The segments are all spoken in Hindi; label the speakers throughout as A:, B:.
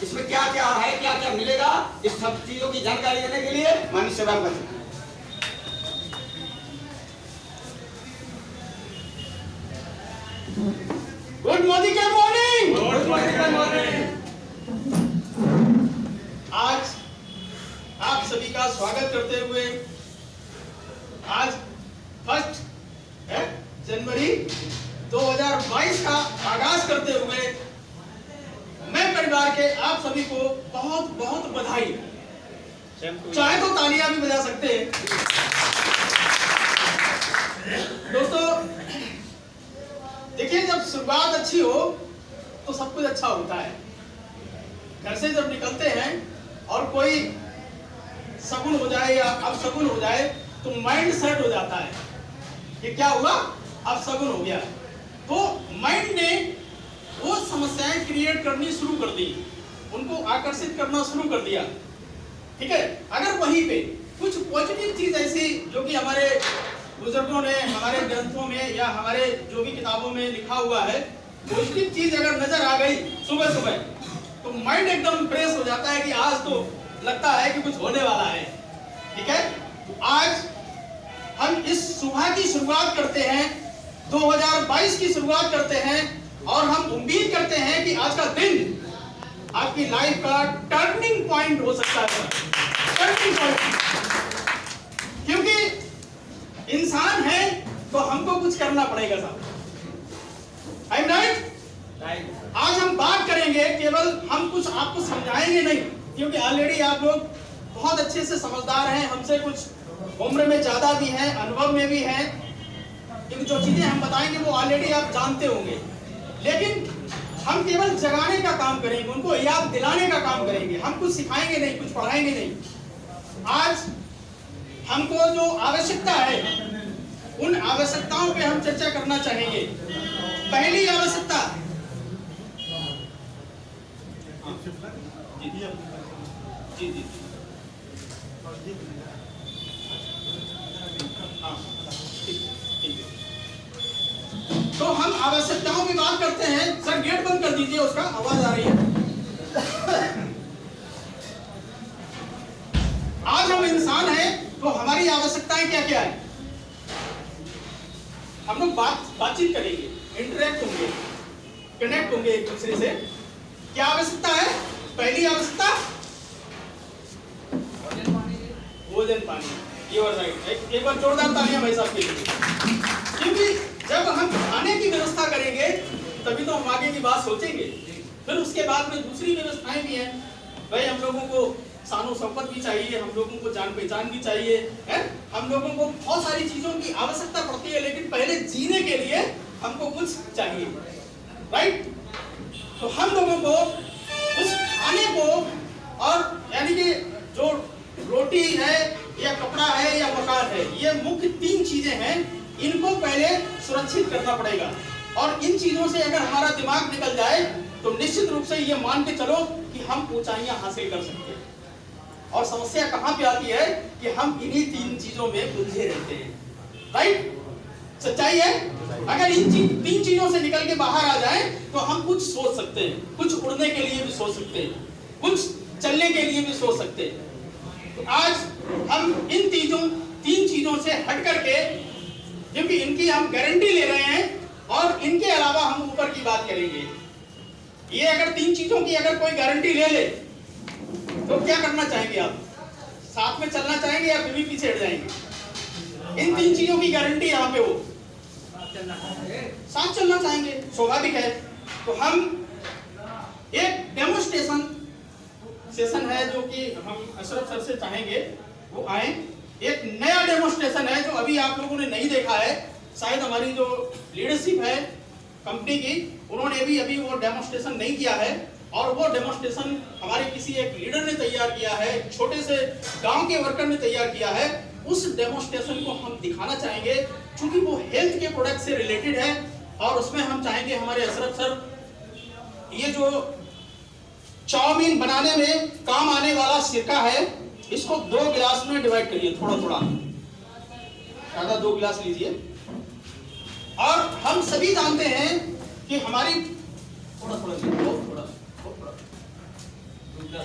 A: इसमें क्या क्या है, क्या क्या मिलेगा, इस सब चीजों की जानकारी देने के लिए माननीय सभा में good morning, good morning, good morning. आज आप सभी का स्वागत करते हुए आज 1 जनवरी 2022 का आगाज करते हुए मैं परिवार के आप सभी को बहुत बहुत बधाई, चाहे तो तालियां भी बजा सकते हैं। दोस्तों देखिए, जब शुरुआत अच्छी हो तो सब कुछ अच्छा होता है। घर से जब निकलते हैं और कोई शगुन हो जाए या अपशगुन हो जाए तो माइंड सेट हो जाता है कि क्या हुआ, अब शगुन हो गया। तो माइंड ने वो समस्याएं क्रिएट करनी शुरू कर दी, उनको आकर्षित करना शुरू कर दिया। ठीक है, अगर वहीं पे कुछ पॉजिटिव चीज ऐसी जो कि हमारे बुजुर्गों ने हमारे ग्रंथों में या हमारे जो भी किताबों में लिखा हुआ है, पॉजिटिव चीज अगर नजर आ गई सुबह सुबह तो माइंड एकदम फ्रेश हो जाता है कि आज तो लगता है कि कुछ होने वाला है। ठीक है, तो आज हम इस सुबह की शुरुआत करते हैं, 2022 की शुरुआत करते हैं और हम उम्मीद करते हैं कि आज का दिन आपकी लाइफ का टर्निंग पॉइंट हो सकता है। टर्निंग पॉइंट, क्योंकि इंसान है तो हमको कुछ करना पड़ेगा साहब। I am right? आज हम बात करेंगे, केवल हम कुछ आपको समझाएंगे नहीं, क्योंकि ऑलरेडी आप लोग बहुत अच्छे से समझदार हैं, हमसे कुछ उम्र में ज्यादा भी हैं, अनुभव में भी हैं। क्योंकि जो चीजें हम बताएंगे वो ऑलरेडी आप जानते होंगे, लेकिन हम केवल जगाने का काम करेंगे, उनको याद दिलाने का काम करेंगे। हम कुछ सिखाएंगे नहीं, कुछ पढ़ाएंगे नहीं। आज हमको जो आवश्यकता है उन आवश्यकताओं पे हम चर्चा करना चाहेंगे। पहली आवश्यकता, जी तो हम आवश्यकताओं की बात करते हैं। सर गेट बंद कर दीजिए, उसका आवाज आ रही है। आज हम इंसान हैं तो हमारी आवश्यकताएं क्या क्या है, हम लोग बातचीत करेंगे, इंटरेक्ट होंगे, कनेक्ट होंगे एक दूसरे से। क्या आवश्यकता है? पहली आवश्यकता भोजन पानी। ये राइट, एक बार जोरदार तालियां भाई साहब के लिए। क्योंकि जब हम खाने की व्यवस्था करेंगे तभी तो हम आगे की बात सोचेंगे। फिर उसके बाद में दूसरी व्यवस्थाएं भी हैं भाई, हम लोगों को शानो शौकत भी चाहिए, हम लोगों को जान पहचान भी चाहिए, है? हम लोगों को बहुत सारी चीजों की आवश्यकता पड़ती है, लेकिन पहले जीने के लिए हमको कुछ चाहिए, राइट? तो हम लोगों को उस खाने को, और यानी कि जो रोटी है या कपड़ा है या मकान है, ये मुख्य 3 चीजें हैं, इनको पहले सुरक्षित करना पड़ेगा। और इन चीजों से अगर हमारा दिमाग निकल जाए तो निश्चित रूप से ये मान के चलो कि हम ऊंचाइयां हासिल कर सकते हैं। और समस्या कहां पे आती है कि हम इन्हीं 3 चीजों में उलझे रहते हैं, राइट? सच्चाई है। अगर इन 3 चीजों से निकल के बाहर आ जाए तो हम कुछ सोच सकते हैं, कुछ उड़ने के लिए भी सोच सकते हैं, कुछ चलने के लिए भी सोच सकते हैं। तो आज हम इन 3 चीजों से हट करके, क्योंकि इनकी हम गारंटी ले रहे हैं और इनके अलावा हम ऊपर की बात करेंगे। ये अगर 3 चीजों की अगर कोई गारंटी ले ले तो क्या करना चाहेंगे आप? साथ में चलना चाहेंगे या फिर भी पीछे हट जाएंगे? इन 3 चीजों की गारंटी यहाँ पे हो, साथ चलना चाहेंगे, स्वाभाविक है। तो हम एक डेमोस्ट्रेशन सेशन है जो कि हम अशरफ सर से चाहेंगे वो आए। एक नया डेमोस्ट्रेशन है जो अभी आप लोगों ने नहीं देखा है, शायद हमारी जो लीडरशिप है कंपनी की, उन्होंने भी अभी वो डेमोस्ट्रेशन नहीं किया है। और वो डेमोस्ट्रेशन हमारे किसी एक लीडर ने तैयार किया है, छोटे से गांव के वर्कर ने तैयार किया है। उस डेमोस्ट्रेशन को हम दिखाना चाहेंगे, क्योंकि वो हेल्थ के प्रोडक्ट से रिलेटेड है। और उसमें हम चाहेंगे हमारे अशरफ सर, ये जो चाउमीन बनाने में काम आने वाला सिरका है, इसको 2 गिलास में डिवाइड करिए, थोड़ा थोड़ा, ज्यादा 2 गिलास लीजिए। और हम सभी जानते हैं कि हमारी थोड़ा थोड़ा इसके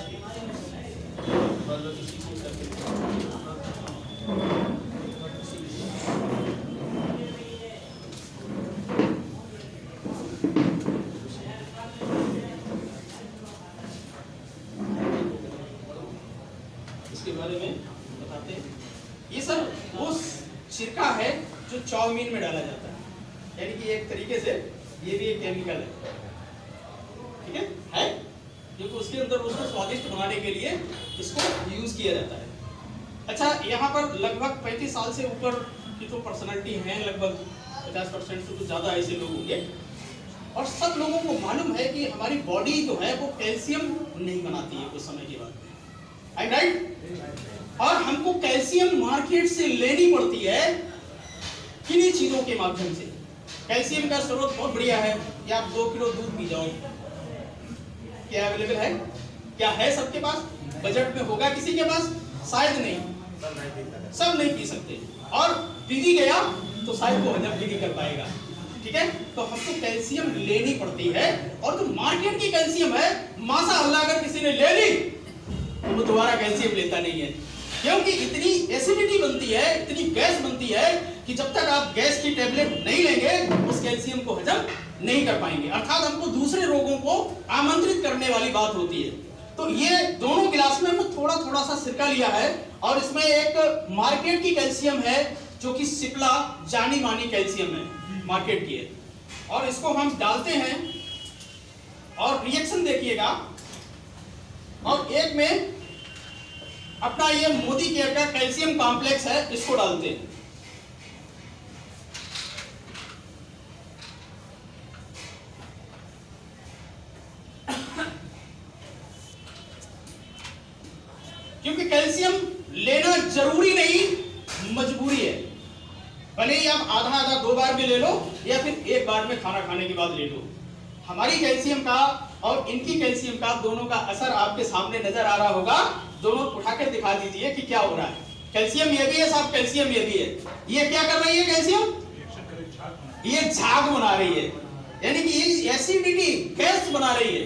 A: बारे में बताते हैं। ये सर वो सिरका है जो चाउमीन में डाला जाता है, यानी कि एक तरीके से ये भी एक केमिकल है, ठीक है क्योंकि उसके अंदर उसको स्वादिष्ट बनाने के लिए इसको यूज किया जाता है। अच्छा, यहाँ पर लगभग 35 साल से ऊपर की तो पर्सनालिटी हैं, लगभग 50% से तो ज़्यादा ऐसे लोग होंगे, और सब लोगों को मालूम है कि हमारी बॉडी जो है वो कैल्शियम नहीं बनाती है कुछ समय के बाद, राइट? और हमको कैल्शियम मार्केट से लेनी पड़ती है किन्हीं चीज़ों के माध्यम से। कैल्शियम का स्रोत बहुत बढ़िया है कि आप 2 किलो दूध पी जाओ। क्या अवेलेबल है? क्या है सबके पास? बजट में होगा किसी के पास? शायद नहीं, सब नहीं पी सकते, और पी भी गया तो शायद वो हजम भी नहीं कर पाएगा, ठीक है? तो हमको कैल्शियम लेनी पड़ती है, और जो मार्केट की कैल्शियम है माशाअल्लाह अगर किसी ने ले ली तो वो दोबारा कैल्शियम लेता नहीं है, क्योंकि इतनी एसिडिटी बनती है, इतनी गैस बनती है कि जब तक आप गैस की टेबलेट नहीं लेंगे उस कैल्शियम को हजम नहीं कर पाएंगे, अर्थात हमको दूसरे रोगों को आमंत्रित करने वाली बात होती है। तो ये दोनों गिलास में मैं थोड़ा थोड़ा सा सिरका लिया है, और इसमें एक मार्केट की कैल्शियम है जो कि सिप्ला जानी मानी कैल्शियम है, मार्केट की है, और इसको हम डालते हैं और रिएक्शन देखिएगा। और एक में अपना ये मोदी केयर का कैल्शियम कॉम्प्लेक्स है, इसको डालते हैं। क्योंकि कैल्शियम लेना जरूरी नहीं, मजबूरी है। भले ही आप आधा आधा 2 बार में ले लो या फिर एक बार में खाना खाने के बाद ले लो। हमारी कैल्शियम का और इनकी कैल्शियम का दोनों का असर आपके सामने नजर आ रहा होगा। दोनों उठा कर दिखा दीजिए कि क्या हो रहा है। कैल्शियम ये भी है साहब, कैल्शियम ये भी है। ये क्या कर रही है कैल्शियम? ये झाग बना रही है, यानी कि ये एसिडिटी गैस बना रही है,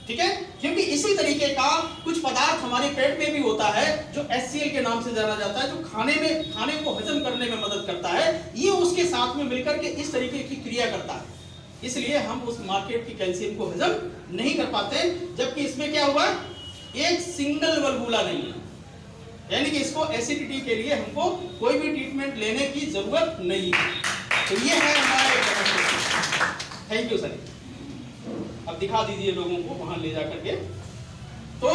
A: ठीक है? क्योंकि इसी तरीके का कुछ पदार्थ हमारे पेट में भी होता है जो HCl के नाम से जाना जाता है, जो खाने को हजम करने में मदद करता है। ये उसके साथ में मिलकर के इस तरीके की क्रिया करता है, इसलिए हम उस मार्केट की कैल्शियम को हजम नहीं कर पाते। जबकि इसमें क्या हुआ, एक सिंगल बलबूला नहीं है, यानी कि इसको एसिडिटी के लिए हमको कोई भी ट्रीटमेंट लेने की जरूरत नहीं है। तो ये है हमारा, थैंक यू सर। अब दिखा दीजिए लोगों को वहां ले जा करके। तो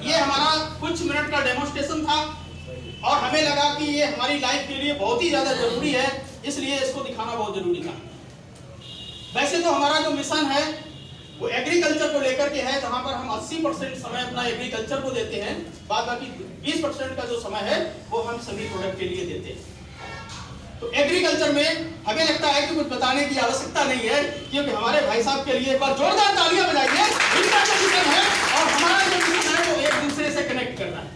A: ये हमारा कुछ मिनट का डेमोन्स्ट्रेशन था, और हमें लगा कि ये हमारी लाइफ के लिए बहुत ही ज्यादा जरूरी है, इसलिए इसको दिखाना बहुत जरूरी था। वैसे तो हमारा जो मिशन है वो एग्रीकल्चर को लेकर के है, जहां पर हम 80% समय अपना एग्रीकल्चर को देते हैं, बाद बाकी 20% का जो समय है वो हम सभी प्रोडक्ट के लिए देते हैं। तो एग्रीकल्चर में हमें लगता है कि कुछ बताने की आवश्यकता नहीं है, क्योंकि हमारे भाई साहब के लिए एक बार जोरदार तालियां बजाइए। इनका जो मिशन है और हमारा जो मिशन है वो एक दूसरे से कनेक्ट करना है।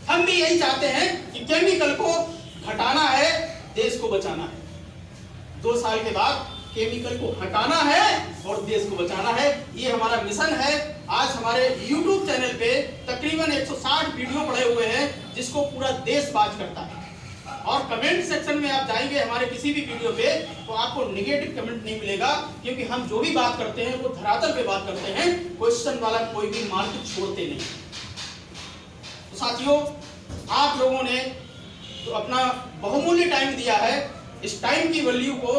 A: हम भी यही चाहते हैं कि केमिकल को घटाना है, देश को बचाना है। 2 साल के बाद केमिकल को हटाना है और देश को बचाना है, ये हमारा मिशन है। आज हमारे YouTube चैनल पे तकरीबन 160 वीडियो पड़े हुए हैं जिसको पूरा देश वाच करता है। और कमेंट सेक्शन में आप जाएंगे हमारे किसी भी वीडियो पे तो आपको नेगेटिव कमेंट नहीं मिलेगा, क्योंकि हम जो भी बात करते हैं वो धरातल पे बात करते हैं, क्वेश्चन वाला कोई भी मार्क छोड़ते नहीं। तो साथियों, आप लोगों ने तो अपना बहुमूल्य टाइम दिया है, इस टाइम की वैल्यू को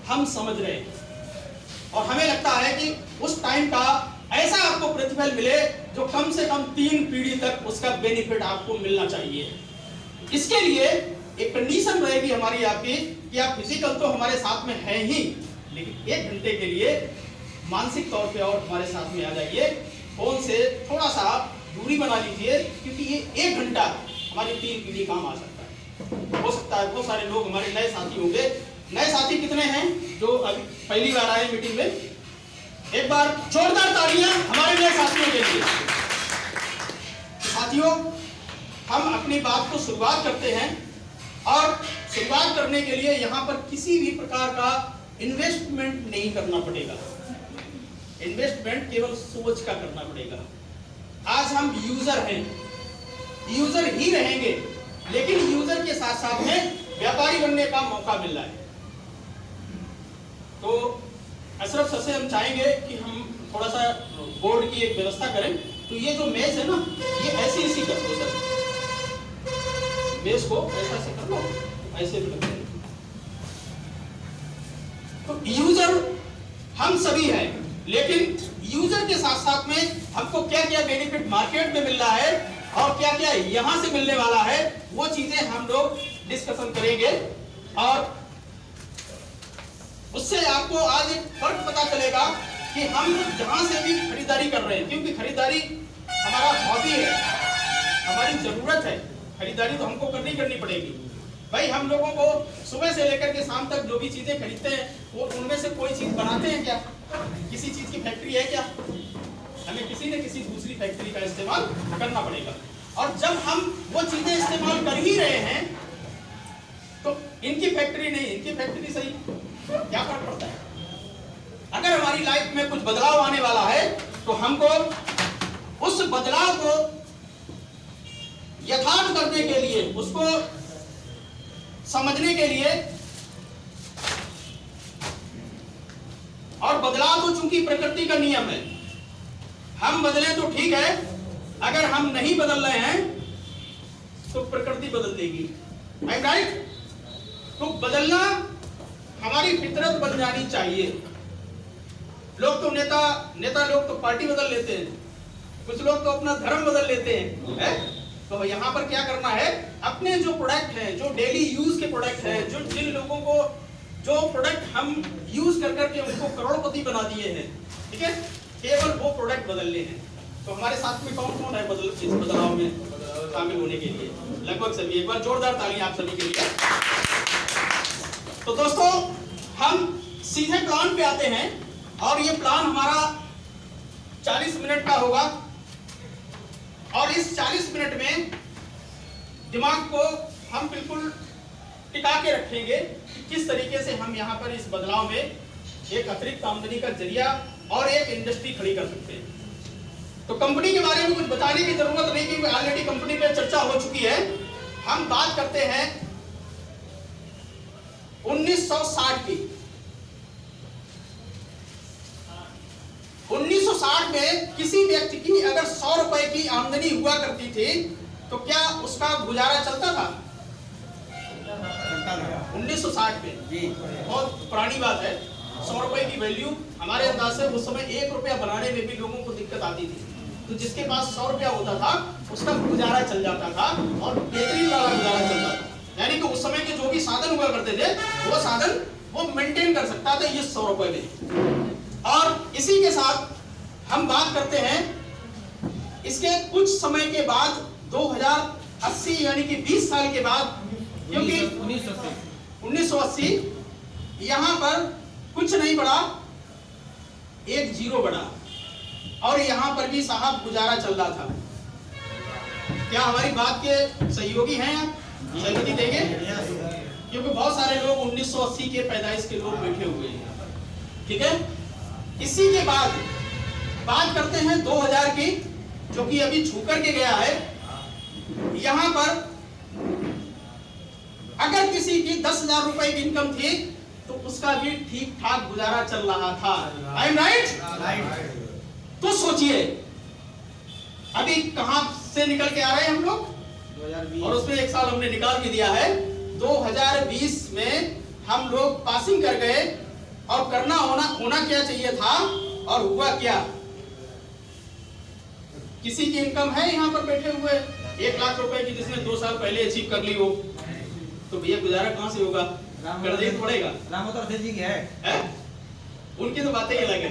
A: हम समझ रहे हैं, और हमें लगता है कि उस टाइम का ऐसा आपको प्रतिफल मिले जो कम से कम 3 पीढ़ी तक उसका बेनिफिट आपको मिलना चाहिए। इसके लिए एक कंडीशन रहेगी हमारी आपकी कि आप फिजिकल तो हमारे साथ में हैं ही, लेकिन 1 घंटे के लिए मानसिक तौर पे और हमारे साथ में आ जाइए। फोन से थोड़ा सा दूरी बना लीजिए, क्योंकि ये 1 घंटा हमारी 3 पीढ़ी काम आ सकता है। हो सकता है बहुत सारे लोग हमारे नए साथी होंगे। नए साथी कितने हैं जो अभी पहली बार आए मीटिंग में? एक बार जोरदार तालियां हमारे नए साथियों के लिए। साथियों, हम अपनी बात को शुरुआत करते हैं, और शुरुआत करने के लिए यहाँ पर किसी भी प्रकार का इन्वेस्टमेंट नहीं करना पड़ेगा। इन्वेस्टमेंट केवल सोच का करना पड़ेगा। आज हम यूजर हैं, यूजर ही रहेंगे, लेकिन यूजर के साथ साथ में व्यापारी बनने का मौका मिल रहा है। तो अशरफ सर से हम चाहेंगे कि हम थोड़ा सा बोर्ड की एक व्यवस्था करें। तो ये जो मेज है ना, ये ऐसी ऐसी कर दो सर, मेज को ऐसा से कर लो, ऐसे भी कर दो। तो यूजर हम सभी हैं, लेकिन यूजर के साथ साथ में हमको क्या क्या बेनिफिट मार्केट में मिल रहा है और क्या क्या यहां से मिलने वाला है, वो चीजें हम लोग डिस्कशन करेंगे। और उससे आपको आज एक फर्क पता चलेगा कि हम जहां से भी खरीदारी कर रहे हैं, क्योंकि खरीदारी हमारा हॉबी है, हमारी जरूरत है। खरीदारी तो हमको करनी पड़ेगी भाई। हम लोगों को सुबह से लेकर के शाम तक जो भी चीजें खरीदते हैं, वो उनमें से कोई चीज बनाते हैं क्या? किसी चीज की फैक्ट्री है क्या? हमें किसी न किसी दूसरी फैक्ट्री का इस्तेमाल करना पड़ेगा। और जब हम वो चीजें इस्तेमाल कर ही रहे हैं, तो इनकी फैक्ट्री नहीं, इनकी फैक्ट्री सही, क्या फर्क पड़ता है? अगर हमारी लाइफ में कुछ बदलाव आने वाला है, तो हमको उस बदलाव को यथार्थ करने के लिए, उसको समझने के लिए, और बदलाव तो चूंकि प्रकृति का नियम है, हम बदले तो ठीक है, अगर हम नहीं बदल रहे हैं तो प्रकृति बदल देगी। राइट? तो बदलना हमारी फितरत बन जानी चाहिए। लोग तो नेता लोग तो पार्टी बदल लेते हैं, कुछ लोग तो अपना धर्म बदल लेते हैं, है? तो यहाँ पर क्या करना है, अपने जो प्रोडक्ट हैं, जो डेली यूज के प्रोडक्ट हैं, जो जिन लोगों को जो प्रोडक्ट हम यूज कर करके उनको करोड़पति बना दिए हैं, ठीक है, केवल वो प्रोडक्ट बदलने हैं। तो हमारे साथ में कौन कौन है इस बदलाव में शामिल होने के लिए? लगभग सभी। एक बार जोरदार तालियां आप सभी के लिए। तो दोस्तों, हम सीधे प्लान पे आते हैं, और ये प्लान हमारा 40 मिनट का होगा। और इस 40 मिनट में दिमाग को हम बिल्कुल टिका के रखेंगे कि किस तरीके से हम यहाँ पर इस बदलाव में एक अतिरिक्त आमदनी का जरिया और एक इंडस्ट्री खड़ी कर सकते हैं। तो कंपनी के बारे में कुछ बताने की जरूरत नहीं, क्योंकि ऑलरेडी कंपनी पे चर्चा हो चुकी है। हम बात करते हैं 1960 की। 1960 में किसी व्यक्ति की अगर 100 रुपए की आमदनी हुआ करती थी, तो क्या उसका गुजारा चलता था? 1960 में जी, बहुत पुरानी बात है। 100 रुपए की वैल्यू हमारे अंदाज से उस समय 1 रुपया बनाने में भी लोगों को दिक्कत आती थी। तो जिसके पास 100 रुपया होता था, उसका गुजारा चल जाता था, और बेहतरीन वाला गुजारा चलता था। यानी कि उस समय के जो भी साधन हुआ करते थे, वो साधन वो मेंटेन कर सकता था ये 100 रुपए में। और इसी के साथ हम बात करते हैं इसके कुछ समय के बाद 2080, यानी कि 20 साल के बाद, क्योंकि 1980 यहां पर कुछ नहीं बढ़ा, एक जीरो बढ़ा, और यहां पर भी साहब गुजारा चल रहा था। क्या हमारी बात के सहयोगी हैं आप? सहयोगी देंगे? क्योंकि बहुत सारे लोग 1980 के पैदाइश के लोग बैठे हुए हैं, ठीक है। इसी के बाद बात करते हैं 2000 की, जो कि अभी छू करके गया है। यहां पर अगर किसी की 10,000 रुपए की इनकम थी, तो उसका भी ठीक ठाक गुजारा चल रहा था। I am right? तो सोचिए अभी कहां से निकल के आ रहे हैं हम लोग, 2020, और उसमें एक साल हमने निकाल भी दिया है। 2020 में हम लोग पासिंग कर गए, और करना होना क्या चाहिए था, और हुआ क्या? किसी की इनकम है यहाँ पर बैठे हुए 1 लाख रुपए की, जिसने 2 साल पहले अचीव कर ली हो, तो भैया गुजारा कहां से होगा? कर दे पड़ेगा। रामोतर जी की है? उनकी तो बातें ही अलग है।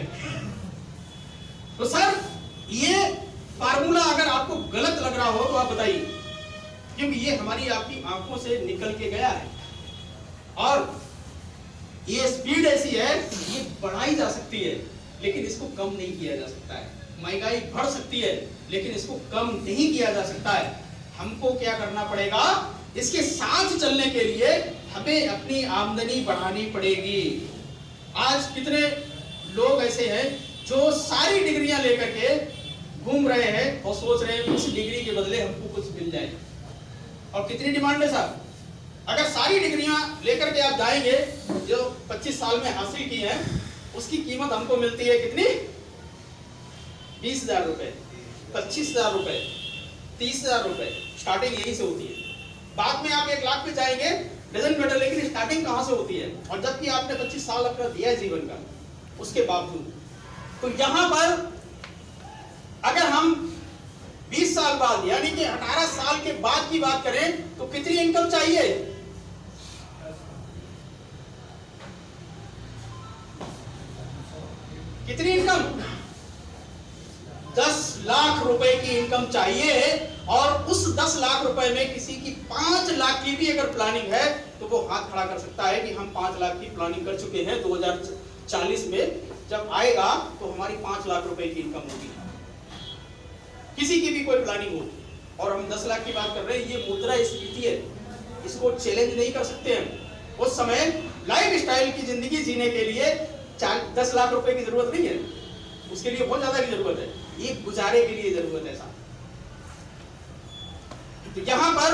A: तो सर, ये फार्मूला अगर आपको गलत लग रहा हो तो आप बताइए, क्योंकि ये हमारी आपकी आंखों से निकल के गया है, और ये स्पीड ऐसी है, ये बढ़ाई जा सकती है, लेकिन इसको कम नहीं किया जा सकता है। महंगाई बढ़ सकती है, लेकिन इसको कम नहीं किया जा सकता है। हमको क्या करना पड़ेगा? इसके साथ चलने के लिए हमें अपनी आमदनी बढ़ानी पड़ेगी। आज कितने लोग ऐसे हैं जो सारी डिग्रियां लेकर के घूम रहे हैं और सोच रहे हैं उस डिग्री के बदले हमको कुछ मिल जाए। और कितनी डिमांड है साहब? अगर सारी डिग्रियां लेकर के आप जाएंगे जो 25 साल में हासिल की है, उसकी कीमत हमको मिलती है कितनी? 20,000 रुपए, 25,000 रुपए, 30,000 रुपए। स्टार्टिंग यही से होती है। बाद में आप 1 लाख पे जाएंगे, डजंट मैटर, लेकिन स्टार्टिंग कहां से होती है? और जबकि आपने 25 साल अपना दिया है जीवन का, उसके बावजूद। तो यहां पर अगर हम 20 साल बाद यानी कि 18 साल के बाद की बात करें तो कितनी इनकम चाहिए? कितनी इनकम? 10 लाख रुपए की इनकम चाहिए। और उस 10 लाख रुपए में किसी की 5 लाख की भी अगर प्लानिंग है तो वो हाथ खड़ा कर सकता है कि हम 5 लाख की प्लानिंग कर चुके हैं। 2040 में जब आएगा तो हमारी 5 लाख रुपए की इनकम होगी, किसी की भी कोई प्लानिंग हो। और हम 10 लाख की बात कर रहे हैं, ये मुद्रा स्फीति है, इसको चैलेंज नहीं कर सकते हम। उस समय लाइफ स्टाइल की जिंदगी जीने के लिए 10 लाख रुपए की जरूरत नहीं है, उसके लिए बहुत ज्यादा की जरूरत है, ये गुजारे के लिए जरूरत है साहब। तो यहां पर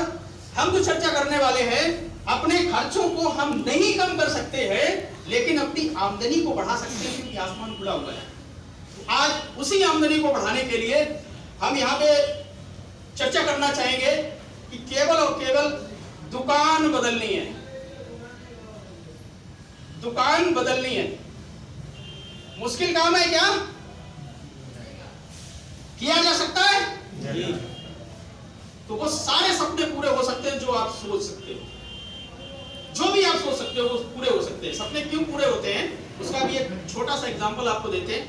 A: हम जो चर्चा करने वाले हैं, अपने खर्चों को हम नहीं कम कर सकते हैं लेकिन अपनी आमदनी को बढ़ा सकते हैं, क्योंकि आसमान खुला हुआ है। आज उसी आमदनी को बढ़ाने के लिए हम यहाँ पे चर्चा करना चाहेंगे कि केवल और केवल दुकान बदलनी है। दुकान बदलनी है। मुश्किल काम है क्या? किया जा सकता है? नहीं। तो वो सारे सपने पूरे हो सकते हैं जो आप सोच सकते हो, जो भी आप सोच सकते हो वो पूरे हो सकते हैं। सपने क्यों पूरे होते हैं उसका भी एक छोटा सा एग्जांपल आपको देते हैं।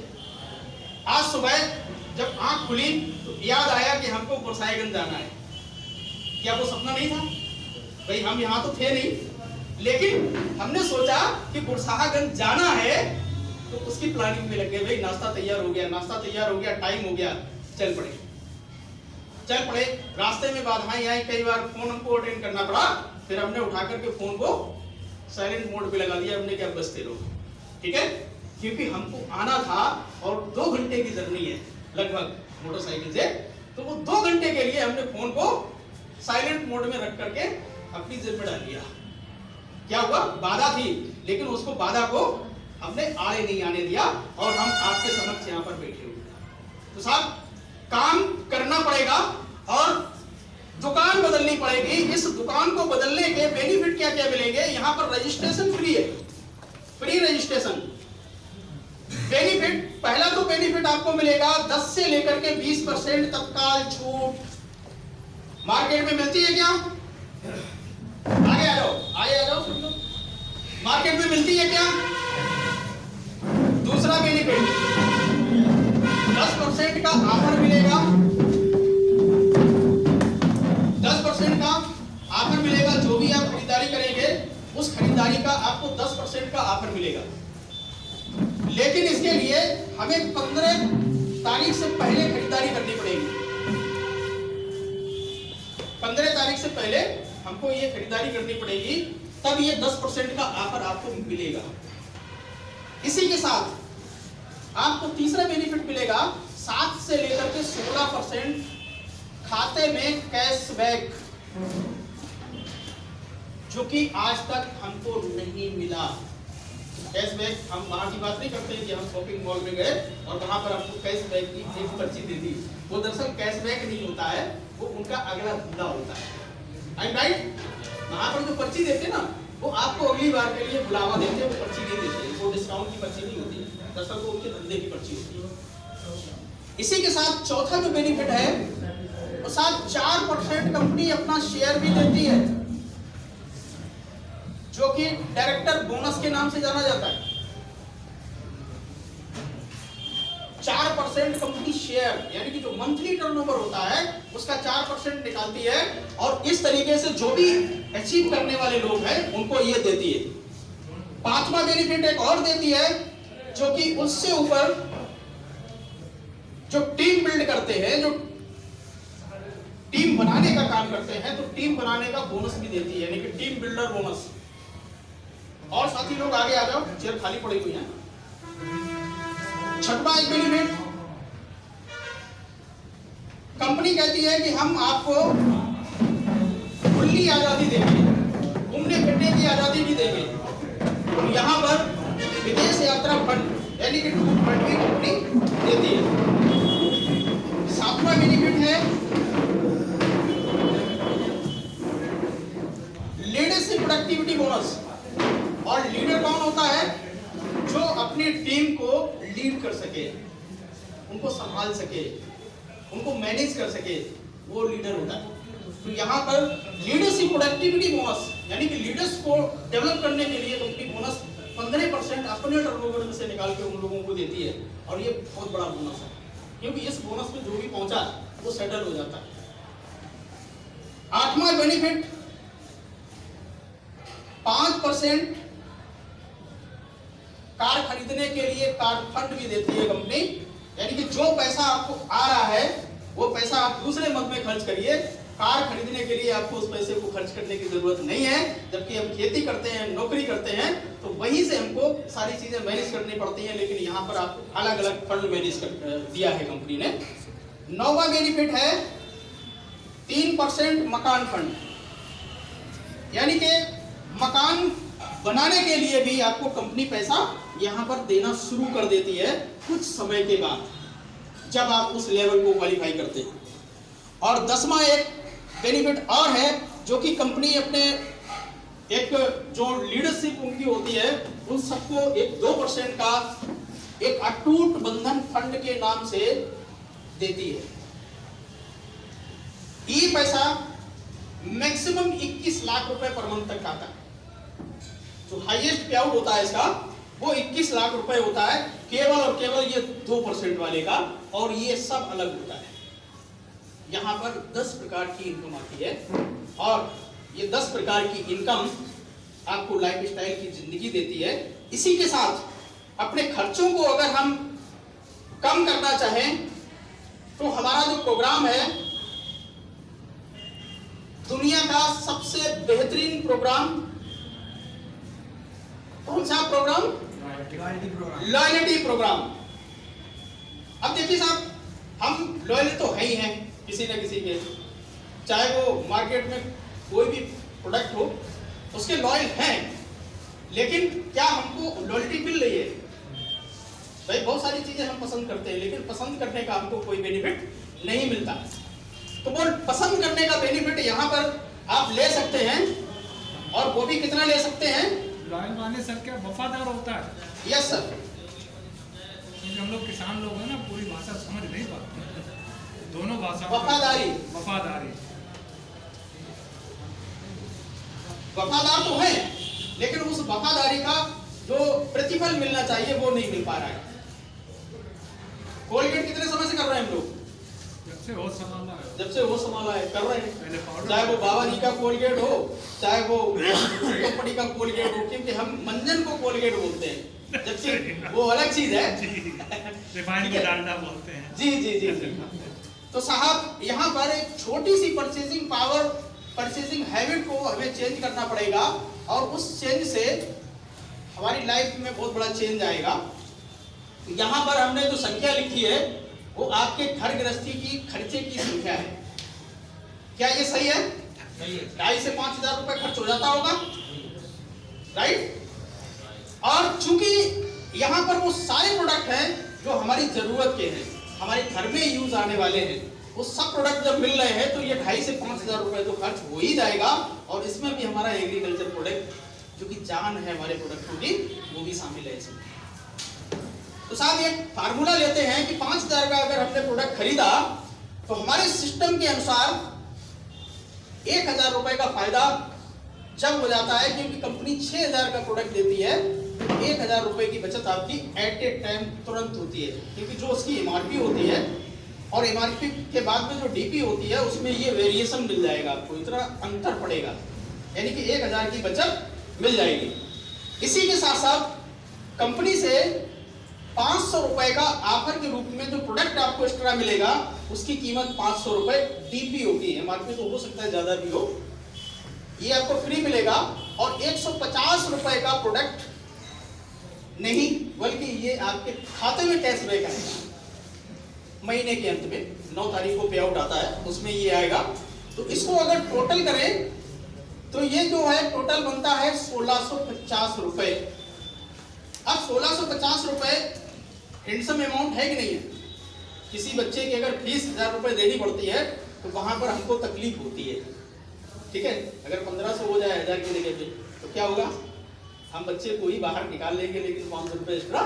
A: आज सुबह जब आंख खुली तो याद आया कि हमको गुरसाईगंज जाना है। क्या वो सपना नहीं था? भाई हम यहाँ तो थे नहीं, लेकिन हमने सोचा कि गुरसाईगंज जाना है तो उसकी प्लानिंग में लग गए। भाई नाश्ता तैयार हो गया, नाश्ता तैयार हो गया, टाइम हो गया, चल पड़े। रास्ते में बाधाएं आई, कई बार फोन हमको अटेंड करना पड़ा, फिर हमने उठा करके फोन को साइलेंट मोड पे लगा दिया। हमने क्या बजते रहो, ठीक है, क्योंकि हमको आना था और 2 घंटे की जर्नी है लगभग मोटरसाइकिल से। तो वो 2 घंटे के लिए हमने फोन को साइलेंट मोड में रख करके अपनी जेब में डाल दिया। क्या हुआ? बाधा थी, लेकिन उसको बाधा को हमने आड़े नहीं आने दिया और हम आपके समक्ष यहाँ पर बैठे हुए। तो साहब काम करना पड़ेगा और दुकान बदलनी पड़ेगी। इस दुकान को बदलने के बेनिफिट क्या क्या मिलेंगे? यहाँ पर रजिस्ट्रेशन फ्री है, फ्री रजिस्ट्रेशन। बेनिफिट, पहला तो बेनिफिट आपको मिलेगा 10 से लेकर के 20% तत्काल छूट। मार्केट में मिलती है क्या? आगे आ जाओ सुन लो। मार्केट में मिलती है क्या? दूसरा बेनिफिट 10% का ऑफर मिलेगा। 10% का ऑफर मिलेगा। जो भी आप खरीदारी करेंगे उस खरीदारी का आपको 10% का ऑफर मिलेगा। लेकिन इसके लिए हमें 15 तारीख से पहले खरीदारी करनी पड़ेगी। 15 तारीख से पहले हमको ये खरीदारी करनी पड़ेगी, तब ये 10% का ऑफर आपको मिलेगा। इसी के साथ आपको तीसरा बेनिफिट मिलेगा 7 से लेकर के 16% खाते में कैशबैक, जो कि आज तक हमको नहीं मिला। कैशबैक हम वहां की बात नहीं करते हैं कि हम शॉपिंग मॉल में गए और वहां पर हमको कैशबैक की एक पर्ची दे दी। वो दरअसल कैशबैक नहीं होता है, वो उनका अगला धंधा होता है। राइट? वहां पर जो पर्ची देते ना, वो आपको अगली बार के लिए बुलावा देते हैं, वो पर्ची नहीं देते, वो डिस्काउंट की पर्ची नहीं होती, दरअसल वो उनके धंधे की पर्ची होती है। इसी के साथ चौथा जो बेनिफिट है वो साथ 4% कंपनी अपना शेयर भी देती है, जो कि डायरेक्टर बोनस के नाम से जाना जाता है। 4% कंपनी शेयर यानी कि जो मंथली टर्नओवर होता है उसका 4% निकालती है, और इस तरीके से जो भी अचीव करने वाले लोग हैं उनको ये देती है। 5वां बेनिफिट एक और देती है, जो कि उससे ऊपर जो टीम बिल्ड करते हैं, जो टीम बनाने का काम करते हैं, तो टीम बनाने का बोनस भी देती है, यानी कि टीम बिल्डर बोनस। और साथी लोग आगे आ जाओ, चेयर खाली पड़ी हुई है। 6वां एक बेनिफिट कंपनी कहती है कि हम आपको खुली आजादी देंगे, घूमने फिरने की आजादी भी देंगे। तो यहाँ पर विदेश यात्रा फंड यानी कि टूर फंड भी कंपनी देती है। सातवां बेनिफिट है लीडरशिप प्रोडक्टिविटी बोनस। और लीडर कौन होता है? जो अपनी टीम को लीड कर सके, उनको संभाल सके, उनको मैनेज कर सके, वो लीडर होता है। तो यहाँ पर लीडरशिप प्रोडक्टिविटी बोनस यानी कि लीडर्स को डेवलप करने के लिए कंपनी बोनस 15% अपने टर्नओवर में से निकाल के उन लोगों को देती है। और ये बहुत बड़ा बोनस है, क्योंकि इस बोनस में जो भी पहुंचा वो सेटल हो जाता है। आठवां बेनिफिट 5% कार खरीदने के लिए कार फंड भी देती है कंपनी। यानी कि जो पैसा आपको आ रहा है वो पैसा आप दूसरे मद में खर्च करिए, कार खरीदने के लिए आपको उस पैसे को खर्च करने की जरूरत नहीं है। जबकि हम खेती करते हैं, नौकरी करते हैं, तो वहीं से हमको सारी चीजें मैनेज करनी पड़ती हैं, लेकिन यहाँ पर आपको अलग अलग फंड मैनेज कर दिया है कंपनी ने। 9वां बेनिफिट है 3% मकान फंड। यानी कि मकान बनाने के लिए भी आपको कंपनी पैसा यहाँ पर देना शुरू कर देती है कुछ समय के बाद, जब आप उस लेवल को क्वालिफाई करते हैं। और 10वां एक बेनिफिट और है जो कि कंपनी अपने एक जो लीडरशिप उनकी होती है उन सबको एक 2% का एक अटूट बंधन फंड के नाम से देती है। ये पैसा मैक्सिमम 21 लाख रुपए पर मंथ तक आता है। जो हाईएस्ट पे आउट होता है इसका वो 21 लाख रुपए होता है, केवल और केवल ये 2% वाले का। और ये सब अलग होता है। यहाँ पर 10 प्रकार की इनकम आती है और ये 10 प्रकार की इनकम आपको लाइफ स्टाइल की जिंदगी देती है। इसी के साथ अपने खर्चों को अगर हम कम करना चाहें तो हमारा जो प्रोग्राम है, दुनिया का सबसे बेहतरीन प्रोग्राम, कौन सा प्रोग्राम? Loyalty programme. अब देखिए साहब, हम लॉयल तो है ही हैं किसी न किसी के, चाहे वो मार्केट में कोई भी प्रोडक्ट हो उसके लॉयल हैं, लेकिन क्या हमको लॉयल्टी मिल रही है? भाई बहुत सारी चीजें हम पसंद करते हैं, लेकिन पसंद करने का हमको कोई बेनिफिट नहीं मिलता। तो वो पसंद करने का बेनिफिट यहाँ पर आप ले सकते हैं, और वो भी कितना ले सकते हैं?
B: लॉयल माने सर क्या वफादार होता है?
A: Yes sir.
B: क्योंकि हम लोग किसान लोग हैं ना, पूरी भाषा समझ नहीं पाते, दोनों भाषा।
A: वफादारी, वफादार तो है, लेकिन उस वफादारी का जो प्रतिफल मिलना चाहिए वो नहीं मिल पा रहा है। कोलगेट कितने समय से कर रहे हैं हम लोग? जब से होश संभाला है कर रहे हैं। चाहे वो बाबा जी का कोलगेट हो, चाहे वो कंपनी का कोलगेट हो, क्योंकि हम मंजन को कोलगेट बोलते हैं, जबकि वो अलग चीज है।
B: रिफाइंड को डालडा बोलते हैं।
A: जी जी जी जी। तो साहब यहाँ पर एक छोटी सी परचेजिंग पावर, परचेजिंग हैबिट को हमें चेंज करना पड़ेगा, और उस चेंज से हमारी लाइफ में बहुत बड़ा चेंज आएगा। यहाँ पर हमने जो संख्या लिखी है वो आपके घर गृहस्थी की खर्चे की संख्या है। क्या ये सही है? 2,500 से 5,000 रुपए खर्च हो जाता होगा, राइट? और चूंकि यहाँ पर वो सारे प्रोडक्ट हैं जो हमारी जरूरत के हैं, हमारे घर में यूज आने वाले हैं, वो सब प्रोडक्ट जब मिल रहे हैं तो ये 2,500 से 5,000 रुपए तो खर्च हो ही जाएगा। और इसमें भी हमारा एग्रीकल्चर प्रोडक्ट जो कि जान है हमारे प्रोडक्टों की, वो भी शामिल है इसमें। तो साहब एक फार्मूला लेते हैं कि 5,000 का अगर हमने प्रोडक्ट खरीदा तो हमारे सिस्टम के अनुसार 1,000 रुपए का फायदा जब हो जाता है, क्योंकि कंपनी 6,000 का प्रोडक्ट देती है, 1,000 रुपए की बचत आपकी एट ए टाइम तुरंत होती है। क्योंकि जो उसकी एमआरपी होती है और एमआरपी के बाद में जो डीपी होती है उसमें ये वेरिएशन मिल जाएगा आपको, इतना अंतर पड़ेगा, यानी कि 1,000 की बचत मिल जाएगी। इसी के साथ साथ कंपनी से 500 रुपए का ऑफर के रूप में जो प्रोडक्ट आपको एक्स्ट्रा मिलेगा उसकी कीमत 500 रुपए डीपी होगी। एमआरपी तो हो सकता है ज्यादा भी हो, ये आपको फ्री मिलेगा। और 150 रुपए का प्रोडक्ट नहीं, बल्कि ये आपके खाते में कैशबैक आएगा। महीने के अंत में 9 तारीख को पे आउट आता है, उसमें ये आएगा। तो इसको अगर टोटल करें तो ये जो है टोटल बनता है 1650 रुपए। अब 1650 रुपए हैंडसम अमाउंट है कि नहीं है? किसी बच्चे की अगर फीस 1000 रुपए देनी पड़ती है तो वहां पर हमको तकलीफ होती है, ठीक है। अगर 1500 हो जाए 1000 की जगह पे तो क्या होगा, हम बच्चे को ही बाहर निकाल लेंगे, लेकिन 500 रुपए एक्स्ट्रा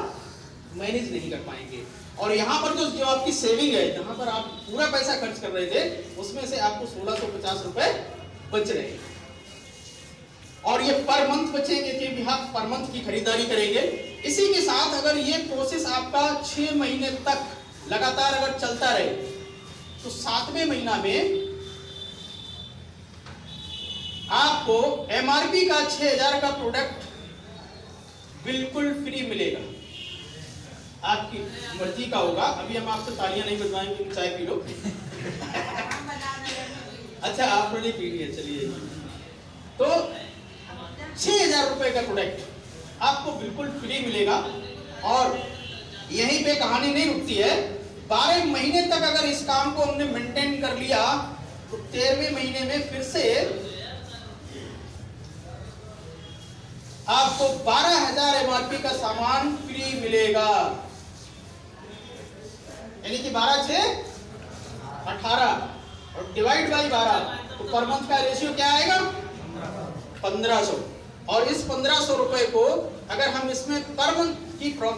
A: मैनेज नहीं कर पाएंगे। और यहाँ पर जो आपकी सेविंग है, जहाँ पर आप पूरा पैसा खर्च कर रहे थे, उसमें से आपको 1650 रुपए बच रहे हैं। और ये पर मंथ बचेंगे क्योंकि आप पर मंथ की खरीदारी करेंगे। इसी के साथ अगर ये प्रोसेस आपका 6 महीने तक लगातार अगर चलता रहे तो 7वें महीना में आपको एमआरपी का 6000 का प्रोडक्ट बिल्कुल फ्री मिलेगा। आपकी मर्जी का होगा। अभी हम आपसे तालियां नहीं बजवाएंगे, चाय पी लो। अच्छा आपने नहीं पी है, चलिए। तो 6000 रुपए का प्रोडक्ट आपको बिल्कुल फ्री मिलेगा। और यहीं पे कहानी नहीं रुकती है। 12 महीने तक अगर इस काम को हमने मेंटेन कर लिया तो 13वें महीने में फिर से आपको 12,000 एमआरपी का सामान फ्री मिलेगा। यानी कि 12 6 18 और डिवाइड बाई 12 तो पर मंथ का रेशियो क्या आएगा 1500। और इस 1500 रुपए को अगर हम इसमें पर मंथ की प्रॉफिट